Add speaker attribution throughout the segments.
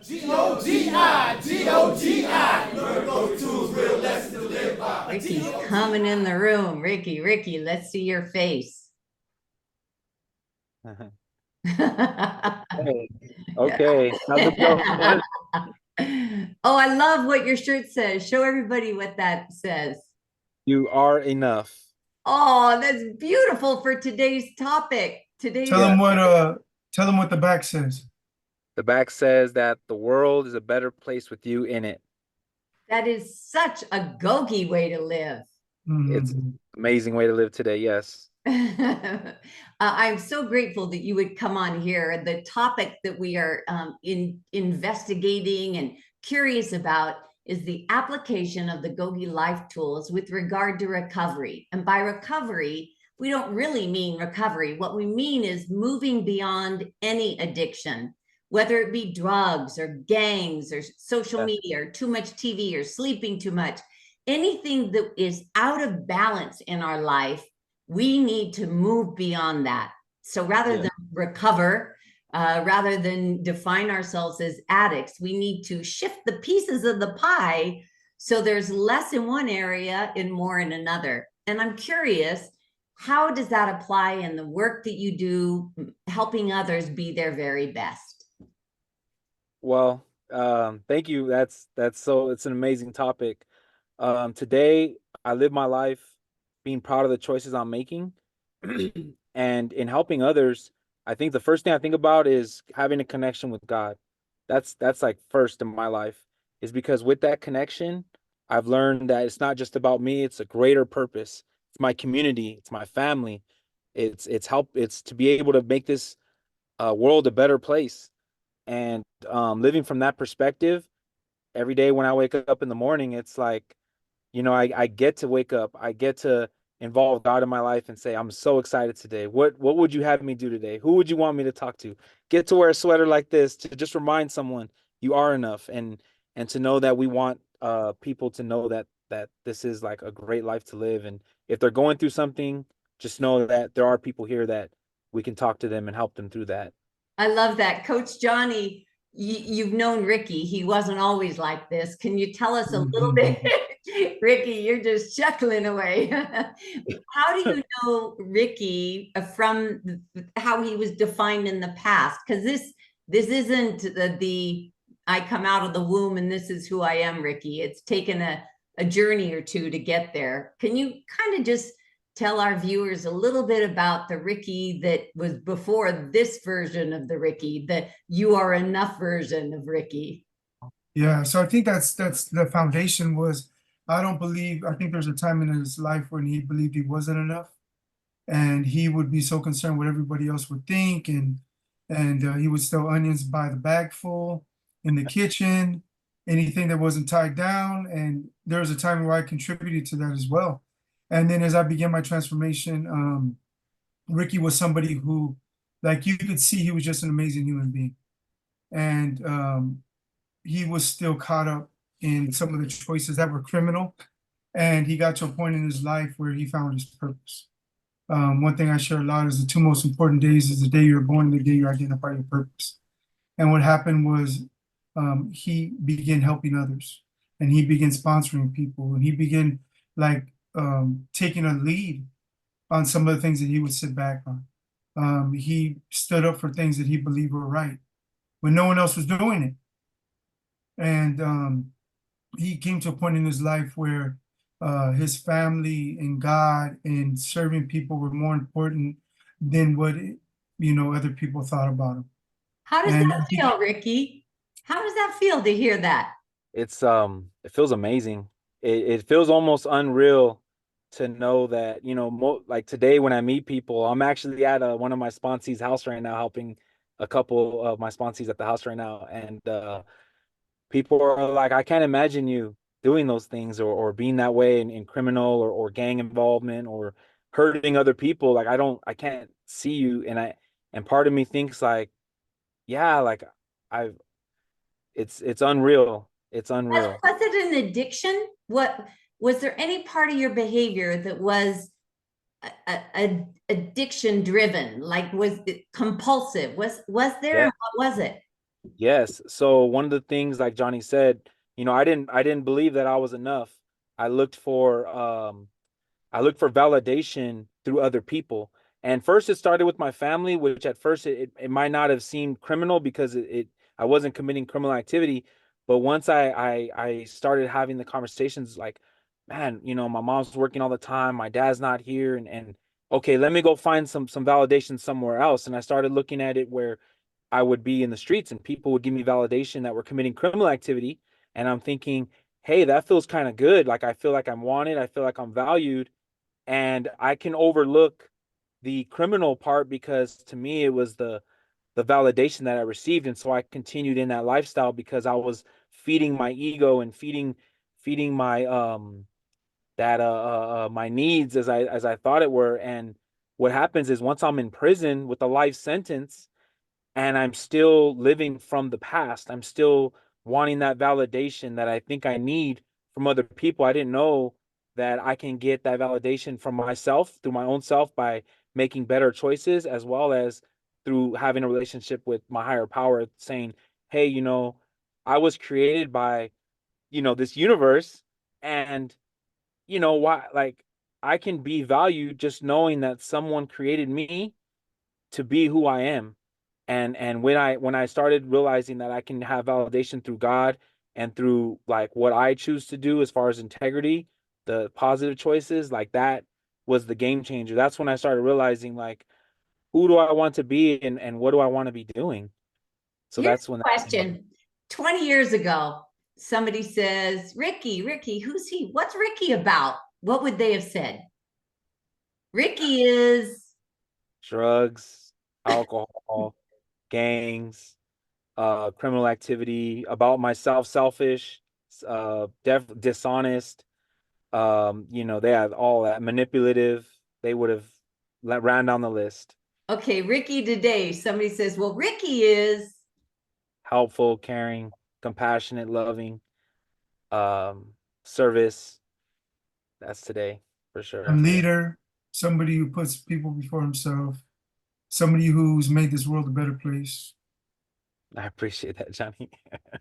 Speaker 1: Gogi'S, Gogi'S. Learn those tools, real lessons to live by.
Speaker 2: Ricky's coming in the room. Ricky, let's see your face.
Speaker 3: Hey, okay, how's it going?
Speaker 2: Oh, I love what your shirt says. Show everybody what that says.
Speaker 3: You are enough.
Speaker 2: Oh, that's beautiful for today's topic.
Speaker 4: Tell
Speaker 3: Yeah.
Speaker 4: them what the back says.
Speaker 3: The back says that the world is a better place with you in it.
Speaker 2: That is such a Gogi way to live.
Speaker 3: It's
Speaker 4: Mhm.
Speaker 3: an amazing way to live today. Yes.
Speaker 2: I'm so grateful that you would come on here. The topic that we are investigating and curious about is the application of the Gogi life tools with regard to recovery. And by recovery, we don't really mean recovery. What we mean is moving beyond any addiction, whether it be drugs or gangs or social
Speaker 3: Yes.
Speaker 2: media or too much TV or sleeping too much. Anything that is out of balance in our life, we need to move beyond that. So rather than recover, rather than define ourselves as addicts, we need to shift the pieces of the pie so there's less in one area and more in another. And I'm curious, how does that apply in the work that you do, helping others be their very best?
Speaker 3: Well, thank you. It's an amazing topic. Today I live my life being proud of the choices I'm making. And in helping others, I think the first thing I think about is having a connection with God. That's like first in my life, is because with that connection, I've learned that it's not just about me, it's a greater purpose. It's my community, it's my family. It's to be able to make this world a better place. And living from that perspective, every day when I wake up in the morning, it's like, I get to wake up. I get to involve God in my life and say, I'm so excited today. What would you have me do today? Who would you want me to talk to? Get to wear a sweater like this to just remind someone you are enough, and to know that we want people to know that this is like a great life to live. And if they're going through something, just know that there are people here that we can talk to them and help them through that.
Speaker 2: I love that. Coach Johnny, you've known Ricky. He wasn't always like this. Can you tell us a little bit? Ricky, you're just chuckling away. How do you know Ricky from how he was defined in the past? Because this isn't the I come out of the womb and this is who I am, Ricky. It's taken a journey or two to get there. Can you kind of just tell our viewers a little bit about the Ricky that was before this version of the Ricky, the you are enough version of Ricky?
Speaker 4: Yeah, so I think that's the foundation was I think there's a time in his life when he believed he wasn't enough, and he would be so concerned what everybody else would think, and he would sell onions by the bagful in the kitchen, anything that wasn't tied down. And there was a time where I contributed to that as well. And then as I began my transformation, Ricky was somebody who, like, you could see he was just an amazing human being. And he was still caught up in some of the choices that were criminal. And he got to a point in his life where he found his purpose. One thing I share a lot is the two most important days is the day you're born and the day you identify your purpose. And what happened was he began helping others, and he began sponsoring people, and he began like taking a lead on some of the things that he would sit back on. He stood up for things that he believed were right when no one else was doing it. And he came to a point in his life where his family and God and serving people were more important than what other people thought about him.
Speaker 2: How does
Speaker 4: And
Speaker 2: that feel, Ricky? How does that feel to hear that?
Speaker 3: It feels amazing. It feels almost unreal to know that, like today when I meet people, I'm actually at one of my sponsees' house right now, helping a couple of my sponsees at the house right now. And people are like, I can't imagine you doing those things, or being that way in criminal or gang involvement or hurting other people. Like I can't see you. And part of me thinks like, yeah, like I've it's unreal. It's unreal.
Speaker 2: Was it an addiction? What was there any part of your behavior that was addiction driven? Like was it compulsive? Was there?
Speaker 3: Yeah.
Speaker 2: What was it?
Speaker 3: Yes. So one of the things, like Johnny said, I didn't believe that I was enough. I looked for I looked for validation through other people. And first it started with my family, which at first it might not have seemed criminal because I wasn't committing criminal activity. But once I started having the conversations like, man, my mom's working all the time, my dad's not here, and okay, let me go find some validation somewhere else. And I started looking at it where I would be in the streets and people would give me validation that we're committing criminal activity. And I'm thinking, hey, that feels kind of good. Like I feel like I'm wanted, I feel like I'm valued, and I can overlook the criminal part because to me it was the validation that I received, and so I continued in that lifestyle because I was feeding my ego and feeding my that my needs as I thought it were. And what happens is once I'm in prison with a life sentence and I'm still living from the past, I'm still wanting that validation that I think I need from other people. I didn't know that I can get that validation from myself through my own self by making better choices, as well as through having a relationship with my higher power, saying, hey, I was created by, this universe, and why, like, I can be valued just knowing that someone created me to be who I am. And when I started realizing that I can have validation through God and through like what I choose to do as far as integrity, the positive choices, like that was the game changer. That's when I started realizing like who do I want to be and what do I want to be doing? So
Speaker 2: Here's
Speaker 3: that's when
Speaker 2: a
Speaker 3: that came up.
Speaker 2: question. 20 years ago, somebody says, Ricky, who's he? What's Ricky about? What would they have said? Ricky is,
Speaker 3: Drugs, alcohol, gangs, criminal activity, about myself, selfish, dishonest. They have all that manipulative. They would have ran down the list.
Speaker 2: okay, Ricky today. Somebody says, well, Ricky is,
Speaker 3: Helpful, caring, compassionate, loving, um, service. That's today for
Speaker 4: A
Speaker 3: sure.
Speaker 4: leader, somebody who puts people before himself, somebody who's made this world a better place.
Speaker 3: I appreciate that, Johnny.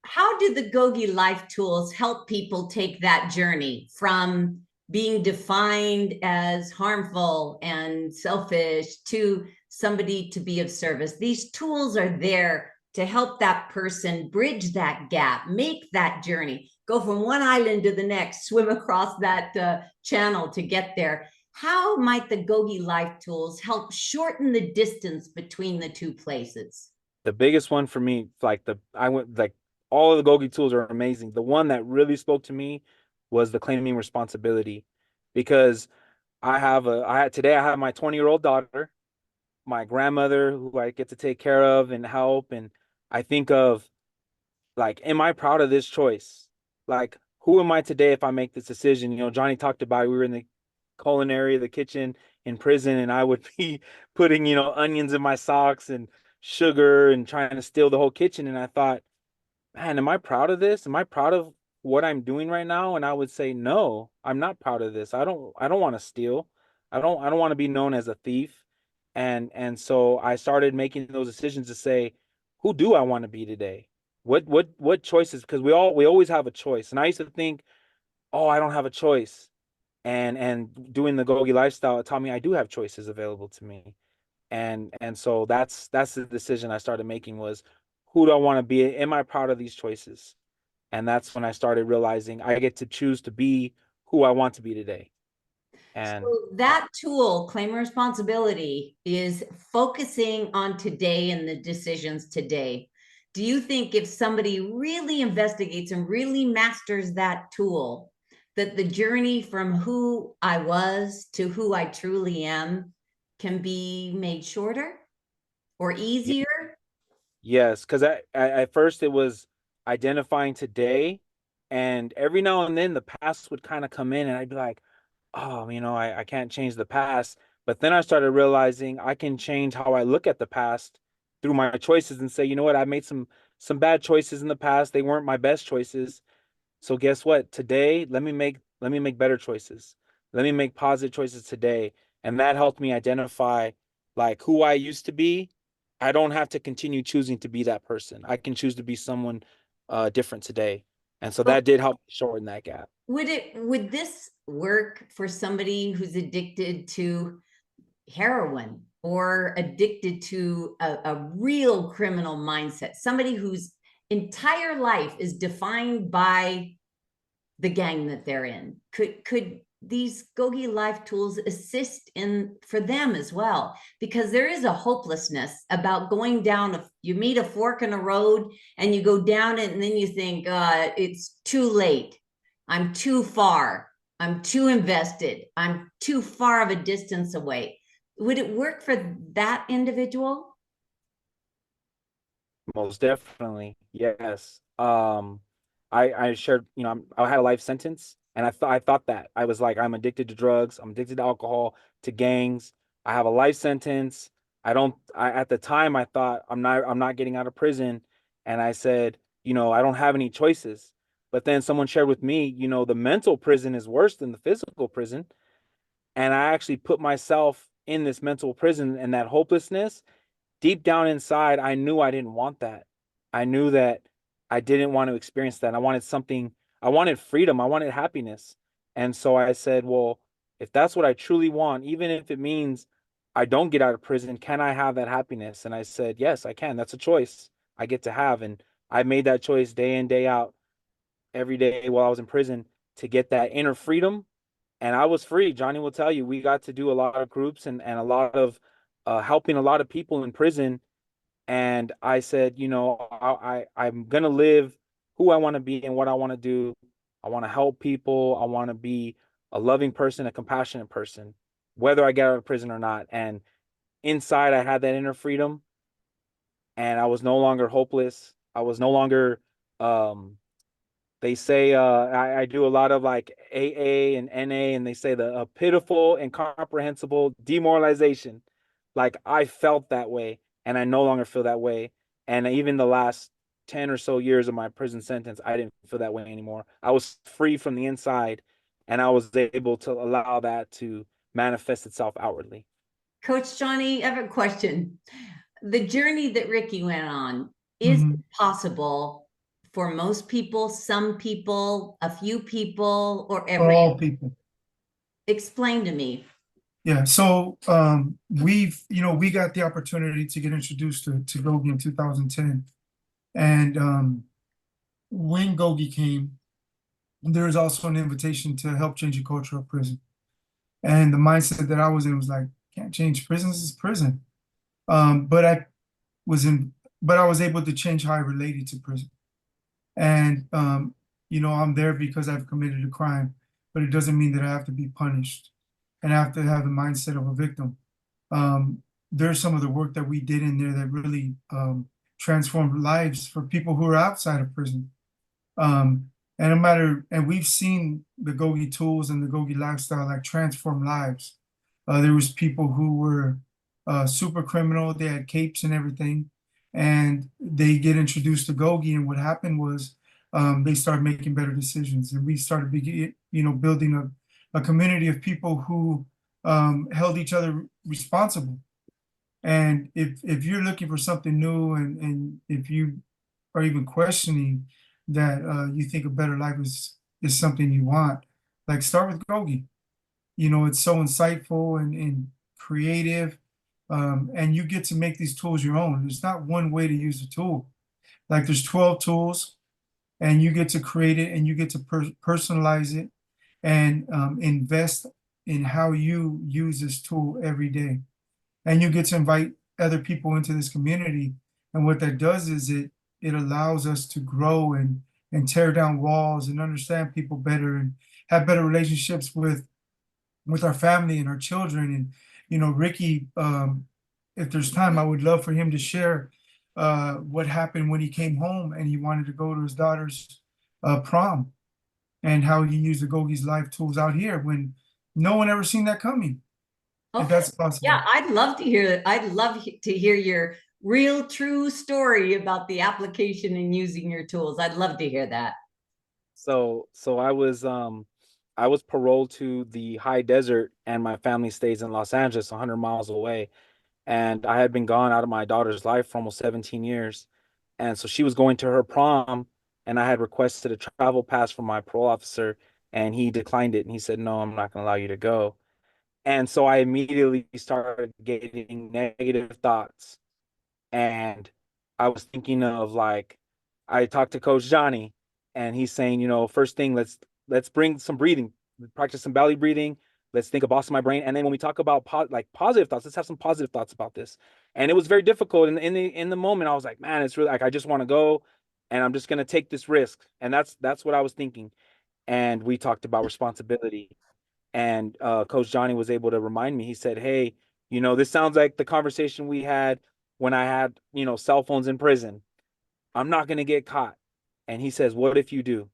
Speaker 2: how do the Gogi life tools help people take that journey from being defined as harmful and selfish to somebody to be of service? These tools are there to help that person bridge that gap, make that journey, go from one island to the next, swim across that channel to get there. How might the Gogi life tools help shorten the distance between the two places?
Speaker 3: The biggest one for me, like I went like all of the Gogi tools are amazing. The one that really spoke to me was the claiming responsibility, because I have my 20-year-old daughter, my grandmother who I get to take care of and help, and I think of like, am I proud of this choice? Like, who am I today if I make this decision? Johnny talked about we were in the culinary, the kitchen in prison, and I would be putting, onions in my socks and sugar and trying to steal the whole kitchen. And I thought, man, am I proud of this? Am I proud of what I'm doing right now? And I would say, no, I'm not proud of this. I don't want to steal. I don't want to be known as a thief. And so I started making those decisions to say, who do I want to be today? What choices? Because we always have a choice. And I used to think, oh, I don't have a choice. And doing the Gogi lifestyle, it taught me I do have choices available to me. And so that's the decision I started making was, who do I want to be? Am I proud of these choices? And that's when I started realizing I get to choose to be who I want to be today. And
Speaker 2: So that tool, claim responsibility, is focusing on today and the decisions today. Do you think if somebody really investigates and really masters that tool, that the journey from who I was to who I truly am can be made shorter or easier?
Speaker 3: yes, because at first it was identifying today, and every now and then the past would kind of come in, and I'd be like, oh, I can't change the past. But then I started realizing I can change how I look at the past through my choices and say, you know what, I made some bad choices in the past. They weren't my best choices. So guess what? Today, let me make better choices. Let me make positive choices today. And that helped me identify like who I used to be I don't have to continue choosing to be that person. I can choose to be someone different today. And so
Speaker 2: Well,
Speaker 3: that did help shorten that gap.
Speaker 2: would this work for somebody who's addicted to heroin or addicted to a real criminal mindset, somebody whose entire life is defined by the gang that they're in? Could these Gogi life tools assist in for them as well? Because there is a hopelessness about going down, you meet a fork in the road and you go down it and then you think, it's too late. I'm too far. I'm too invested. I'm too far of a distance away. Would it work for that individual?
Speaker 3: Most definitely. Yes. I shared, I had a life sentence, and I thought that. I was like, I'm addicted to drugs, I'm addicted to alcohol, to gangs. I have a life sentence. At the time I thought I'm not getting out of prison. And I said, I don't have any choices. But then someone shared with me, the mental prison is worse than the physical prison. And I actually put myself in this mental prison, and that hopelessness deep down inside, I knew I didn't want that. I knew that I didn't want to experience that. I wanted something, I wanted freedom, I wanted happiness. And so I said, well, if that's what I truly want, even if it means I don't get out of prison, can I have that happiness? And I said, yes, I can. That's a choice I get to have. And I made that choice day in, day out, every day while I was in prison, to get that inner freedom. And I was free. Johnny will tell you, we got to do a lot of groups, and a lot of helping a lot of people in prison. And I said, I'm gonna live who I want to be and what I want to do. I want to help people. I want to be a loving person, a compassionate person, whether I get out of prison or not. And inside, I had that inner freedom, and I was no longer hopeless. I was no longer um, they say I do a lot of like AA and NA, and they say the pitiful, incomprehensible demoralization. Like, I felt that way, and I no longer feel that way. And even the last 10 or so years of my prison sentence, I didn't feel that way anymore. I was free from the inside, and I was able to allow that to manifest itself outwardly.
Speaker 2: Coach Johnny, I have a question. The journey that Ricky went on, is
Speaker 4: Mhm.
Speaker 2: it possible for most people, some people, a few people, or
Speaker 4: For
Speaker 2: every?
Speaker 4: all people.
Speaker 2: Explain to me.
Speaker 4: Yeah, so we got the opportunity to get introduced to Gogi in 2010. And when Gogi came, there was also an invitation to help change the culture of prison. And the mindset that I was in was like, can't change prisons, is prison. But was in but I was able to change how I related to prison. And I'm there because I've committed a crime, but it doesn't mean that I have to be punished and I have to have the mindset of a victim. There's some of the work that we did in there that really transformed lives for people who are outside of prison. And no matter, and we've seen the Gogi tools and the Gogi lifestyle like transform lives. There was people who were super criminal, they had capes and everything, and they get introduced to Gogi, and what happened was they started making better decisions, and we started building a community of people who held each other responsible. And if you're looking for something new, and if you are even questioning that you think a better life is something you want, like start with Gogi. It's so insightful and creative, and you get to make these tools your own. There's not one way to use a tool. Like there's 12 tools, and you get to create it, and you get to personalize it, and invest in how you use this tool every day. And you get to invite other people into this community. And what that does is it allows us to grow and tear down walls and understand people better and have better relationships with our family and our children. And Ricky, if there's time, I would love for him to share what happened when he came home and he wanted to go to his daughter's prom, and how he used the Gogi's life tools out here when no one ever seen that coming. If
Speaker 2: Okay.
Speaker 4: that's possible.
Speaker 2: Yeah, I'd love to hear. I'd love to hear your real, true story about the application and using your tools. I'd love to hear that.
Speaker 3: So I was paroled to the high desert, and my family stays in Los Angeles, 100 miles away. and I had been gone out of my daughter's life for almost 17 years. And so she was going to her prom, and I had requested a travel pass from my parole officer, and he declined it. And he said, "No, I'm not going to allow you to go." And so I immediately started getting negative thoughts. And I was thinking of, like, I talked to Coach Johnny, and he's saying, first thing, let's bring some breathing, practice some belly breathing. Let's think of boss in my brain. And then when we talk about positive thoughts, let's have some positive thoughts about this. And it was very difficult. And in the moment, I was like, man, it's really like I just want to go, and I'm just gonna take this risk. And that's what I was thinking. And we talked about responsibility. And Coach Johnny was able to remind me. He said, "Hey, this sounds like the conversation we had when I had, cell phones in prison. I'm not going to get caught." And he says, "What if you do?"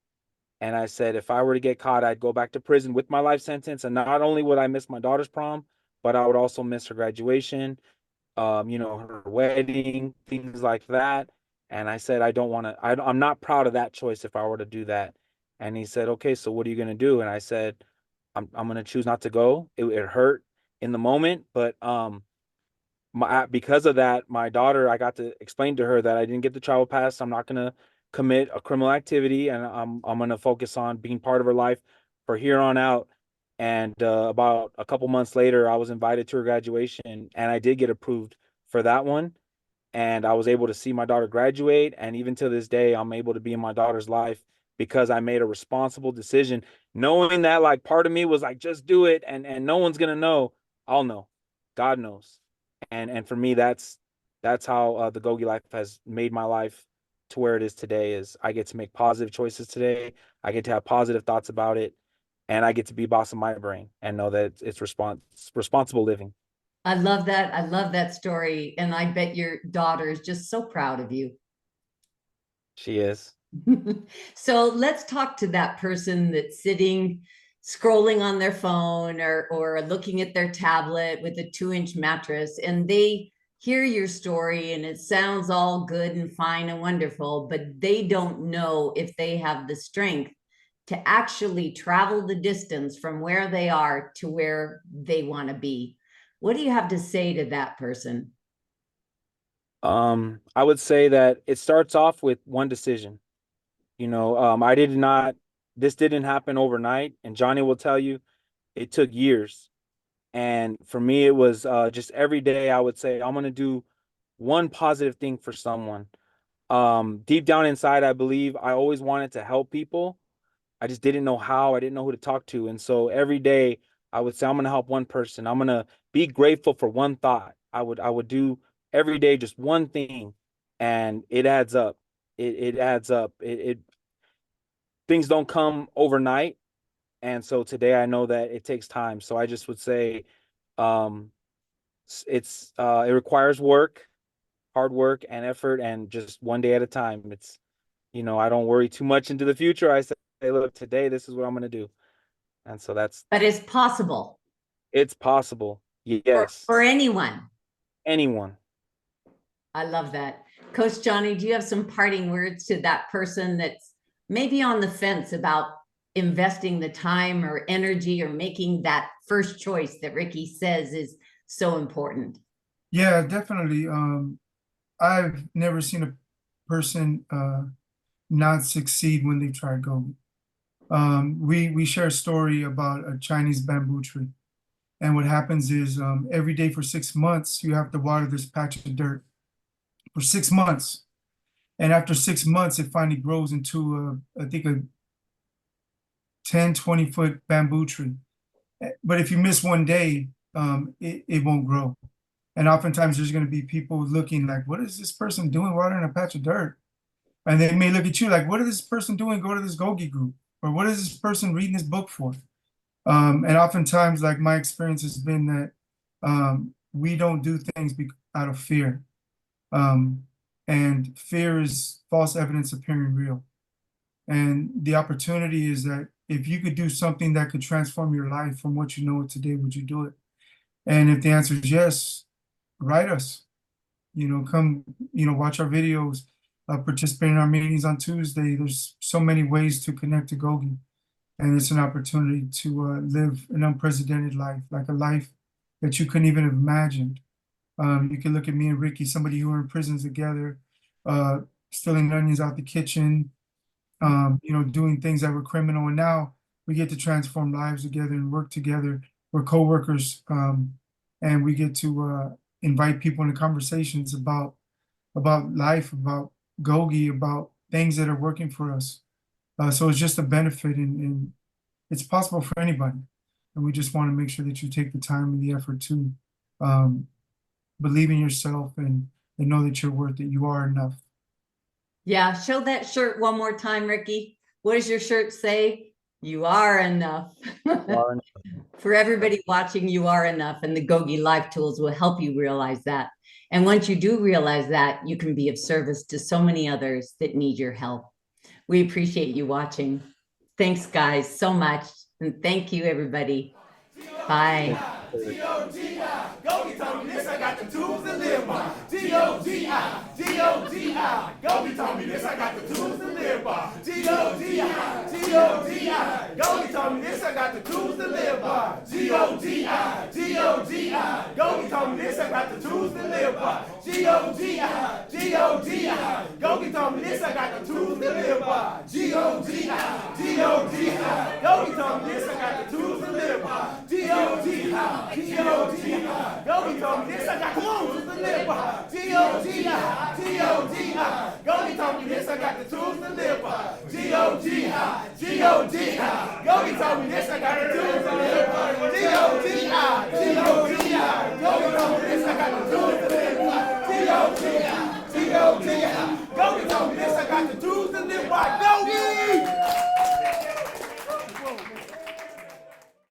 Speaker 3: And I said, "If I were to get caught, I'd go back to prison with my life sentence. And not only would I miss my daughter's prom, but I would also miss her graduation, her wedding, things like that." And I said, "I don't want to, I'm not proud of that choice if I were to do that." And he said, "Okay, so what are you going to do?" And I said, I'm going to choose not to go. It hurt in the moment, but because of that, my daughter, I got to explain to her that I didn't get the travel pass. I'm not going to commit a criminal activity, and I'm going to focus on being part of her life for here on out. And about a couple months later, I was invited to her graduation, and I did get approved for that one. And I was able to see my daughter graduate. And even to this day, I'm able to be in my daughter's life because I made a responsible decision, knowing that, like, part of me was like, just do it, and no one's gonna know. I'll know. God knows. And for me, that's how the Gogi life has made my life to where it is today. Is I get to make positive choices today. I get to have positive thoughts about it, and I get to be boss of my brain and know that it's responsible living.
Speaker 2: I love that. I love that story. And I bet your daughter is just so proud of you.
Speaker 3: She is.
Speaker 2: So let's talk to that person that's sitting, scrolling on their phone or looking at their tablet with a 2-inch mattress, and they hear your story and it sounds all good and fine and wonderful, but they don't know if they have the strength to actually travel the distance from where they are to where they want to be. What do you have to say to that person?
Speaker 3: I would say that it starts off with one decision. I did not, this didn't happen overnight. And Johnny will tell you it took years. And for me, it was just every day I would say, I'm going to do one positive thing for someone. Deep down inside, I believe I always wanted to help people. I just didn't know how. I didn't know who to talk to. And so every day I would say, I'm going to help one person. I'm going to be grateful for one thought. I would do every day just one thing, and it adds up. It adds up. It things don't come overnight. And so today I know that it takes time. So I just would say, um, it requires work, hard work and effort, and just one day at a time. I don't worry too much into the future. I say, "Hey, look, today this is what I'm going to do." And so
Speaker 2: But it's possible
Speaker 3: it's possible.
Speaker 2: for
Speaker 3: Yes.
Speaker 2: anyone.
Speaker 3: Anyone.
Speaker 2: I love that. Coach Johnny, do you have some parting words to that person that's maybe on the fence about investing the time or energy or making that first choice that Ricky says is so important?
Speaker 4: Yeah, definitely. I've never seen a person not succeed when they try Gogi. We share a story about a Chinese bamboo tree. And what happens is every day for 6 months, you have to water this patch of dirt for 6 months. And after 6 months, it finally grows into, I think, a 10, 20-foot bamboo tree. But if you miss one day, it won't grow. And oftentimes there's going to be people looking like, what is this person doing watering a patch of dirt? And they may look at you like, what is this person doing? Go to this Gogi group. Or what is this person reading this book for? And oftentimes, like, my experience has been that we don't do things out of fear. And fear is false evidence appearing real. And the opportunity is that if you could do something that could transform your life from what you know today, would you do it? And if the answer is yes, write us. Come, watch our videos, participate in our meetings on Tuesday. There's so many ways to connect to Gogi. And it's an opportunity to live an unprecedented life, like a life that you couldn't even have imagined. You can look at me and Ricky, somebody who were in prisons together, stealing onions out the kitchen, doing things that were criminal. And now we get to transform lives together and work together. We're co-workers, and we get to invite people into conversations about life, about Gogi, about things that are working for us. So it's just a benefit, and it's possible for anybody. And we just want to make sure that you take the time and the effort to believe in yourself and know that you're worth it. You are enough.
Speaker 2: Yeah, show that shirt one more time, Ricky. What does your shirt say? You are enough. For everybody watching, you are enough, and the Gogi Life Tools will help you realize that. And once you do realize that, you can be of service to so many others that need your help. We appreciate you watching. Thanks, guys, so much. And thank you, everybody. Bye.
Speaker 1: G-O-G-I, Gogi told me this, I got the tools to live by. G-O-G-I, G-O-G-I, Gogi told me this, I got the tools to live by. G-O-G-I, G-O-G-I, Gogi told me this, I got the tools to live by. G-O-G-I, G-O-G-I, Gogi told me this, I got the tools to live by. G-O-G-I, G-O-G-I, Gogi told me this, I got the tools to live by. G-O-G-I, G-O-G-I, Gogi told me this, I got the tools to live by. G-O-G-I, G-O-G-I, Gogi told me this, I got the tools to live by. G-O-G-I, G-O-G-I, Gogi told me this, I got the tools